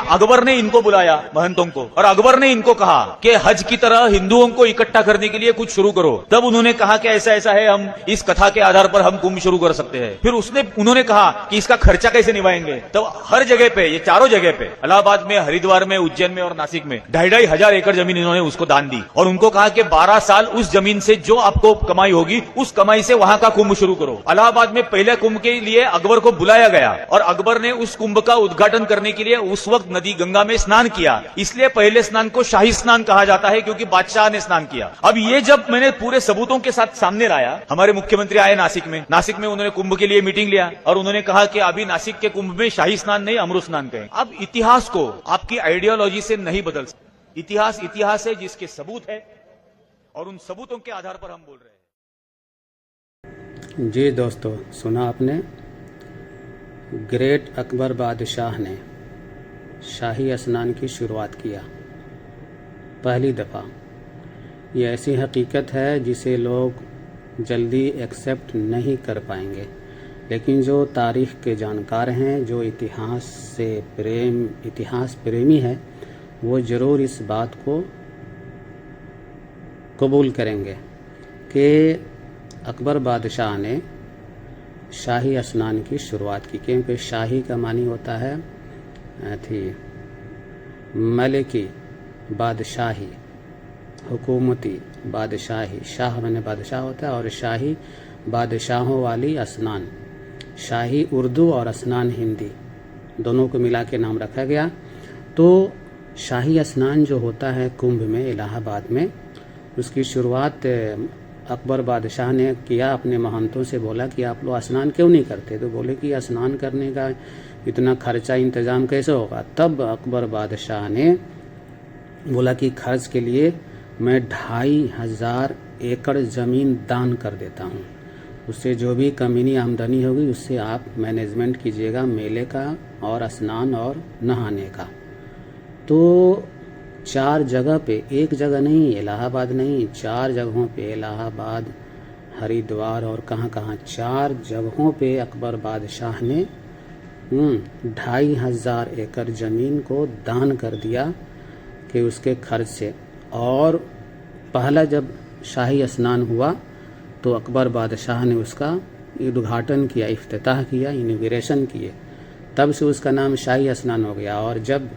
अकबर ने इनको बुलाया, महंतों को, और अकबर ने इनको कहा कि हज की तरह हिंदुओं को इकट्ठा करने के लिए कुछ शुरू करो। तब उन्होंने कहा कि ऐसा ऐसा है, हम इस कथा के आधार पर हम कुंभ शुरू कर सकते हैं। फिर उन्होंने कहा कि इसका खर्चा कैसे निभाएंगे। तो हर जगह पे, ये चारों जगह पे, इलाहाबाद में, हरिद्वार में, उज्जैन में और नासिक में 2,500 एकड़ जमीन इन्होंने उसको दान दी और उनको कहा कि 12 साल उस जमीन से जो आपको कमाई होगी उस कमाई से वहां का कुंभ शुरू करो। इलाहाबाद में पहले कुंभ के लिए अकबर को बुलाया गया और अकबर ने उस कुंभ का उद्घाटन करने के लिए उस वक्त नदी गंगा में स्नान किया। इसलिए पहले स्नान को शाही स्नान कहा जाता है, क्योंकि बादशाह ने स्नान किया। अब ये जब मैंने पूरे सबूतों के साथ सामने लाया, हमारे मुख्यमंत्री आए नासिक में उन्होंने कुंभ के लिए मीटिंग लिया और उन्होंने कहा कि अभी नासिक के कुंभ में शाही स्नान नहीं, अमृत स्नान करें। अब इतिहास को आपकी आइडियोलॉजी से नहीं बदल सकते। इतिहास इतिहास है जिसके सबूत है और उन सबूतों के आधार पर हम बोल रहे हैं। जी दोस्तों, सुना आपने, ग्रेट अकबर बादशाह ने शाही स्नान की शुरुआत किया पहली दफ़ा। ये ऐसी हकीकत है जिसे लोग जल्दी एक्सेप्ट नहीं कर पाएंगे, लेकिन जो तारीख़ के जानकार हैं, जो इतिहास प्रेमी है, वो ज़रूर इस बात को कबूल करेंगे कि अकबर बादशाह ने शाही स्नान की शुरुआत की। क्योंकि शाही का मानी होता है मलिकी, बादशाही, हुकूमती, बादशाही। शाह मैंने बादशाह होता है और शाही बादशाहों वाली स्नान। शाही उर्दू और स्नान हिंदी दोनों को मिला के नाम रखा गया। तो शाही स्नान जो होता है कुंभ में, इलाहाबाद में, उसकी शुरुआत अकबर बादशाह ने किया। अपने महंतों से बोला कि आप लोग स्नान क्यों नहीं करते। तो बोले कि स्नान करने का इतना खर्चा इंतज़ाम कैसे होगा। तब अकबर बादशाह ने बोला कि खर्च के लिए मैं 2,500 एकड़ ज़मीन दान कर देता हूँ, उससे जो भी कमीनी आमदनी होगी उससे आप मैनेजमेंट कीजिएगा मेले का और स्नान और नहाने का। तो 4 जगह पे, एक जगह नहीं, इलाहाबाद नहीं, 4 जगहों पे, इलाहाबाद, हरिद्वार और कहाँ 4 जगहों पे अकबर बादशाह ने 2,500 एकड़ ज़मीन को दान कर दिया कि उसके खर्च से। और पहला जब शाही स्नान हुआ तो अकबर बादशाह ने उसका उद्घाटन किया, इफ्तिताह किया, इनॉग्रेशन किए। तब से उसका नाम शाही स्नान हो गया। और जब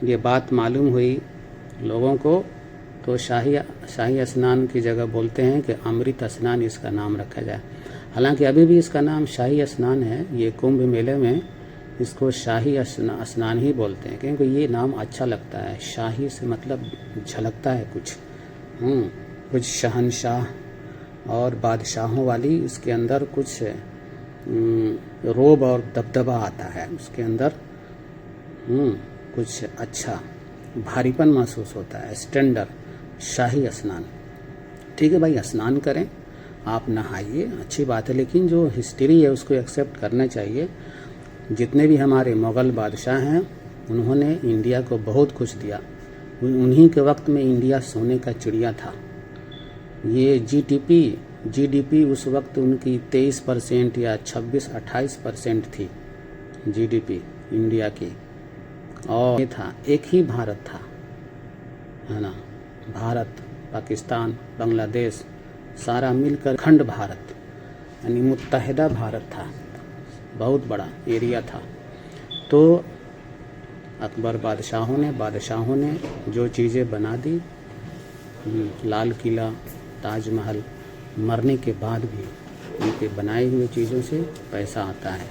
ये बात मालूम हुई लोगों को तो शाही स्नान की जगह बोलते हैं कि अमृत स्नान इसका नाम रखा जाए। हालांकि अभी भी इसका नाम शाही स्नान है। ये कुंभ मेले में इसको शाही स्नान ही बोलते हैं, क्योंकि ये नाम अच्छा लगता है। शाही से मतलब झलकता है कुछ शहनशाह और बादशाहों वाली, इसके अंदर कुछ रोब और दबदबा आता है, उसके अंदर कुछ अच्छा भारीपन महसूस होता है। स्टैंडर्ड शाही स्नान। ठीक है भाई, स्नान करें, आप नहाइए, अच्छी बात है, लेकिन जो हिस्ट्री है उसको एक्सेप्ट करना चाहिए। जितने भी हमारे मुग़ल बादशाह हैं उन्होंने इंडिया को बहुत कुछ दिया। उन्हीं के वक्त में इंडिया सोने का चिड़िया था। ये जीडीपी उस वक्त उनकी 23% या 26-28% थी जीडीपी इंडिया की। और ये था, एक ही भारत था, है ना। भारत, पाकिस्तान, बांग्लादेश सारा मिलकर खंड भारत यानी मुत्तहिदा भारत था, बहुत बड़ा एरिया था। तो अकबर बादशाहों ने जो चीज़ें बना दी, लाल किला, ताजमहल, मरने के बाद भी उनके बनाए हुए चीज़ों से पैसा आता है,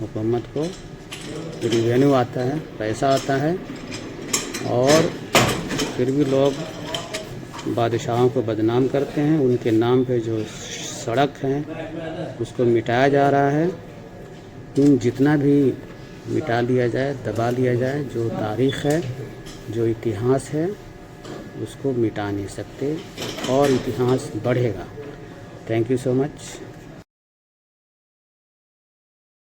हुकूमत को रिवेन्यू आता है, पैसा आता है। और फिर भी लोग बादशाहों को बदनाम करते हैं। उनके नाम पे जो सड़क हैं उसको मिटाया जा रहा है। जितना भी मिटा लिया जाए, दबा लिया जाए, जो तारीख़ है, जो इतिहास है, उसको मिटा नहीं सकते और इतिहास बढ़ेगा। Thank you so much.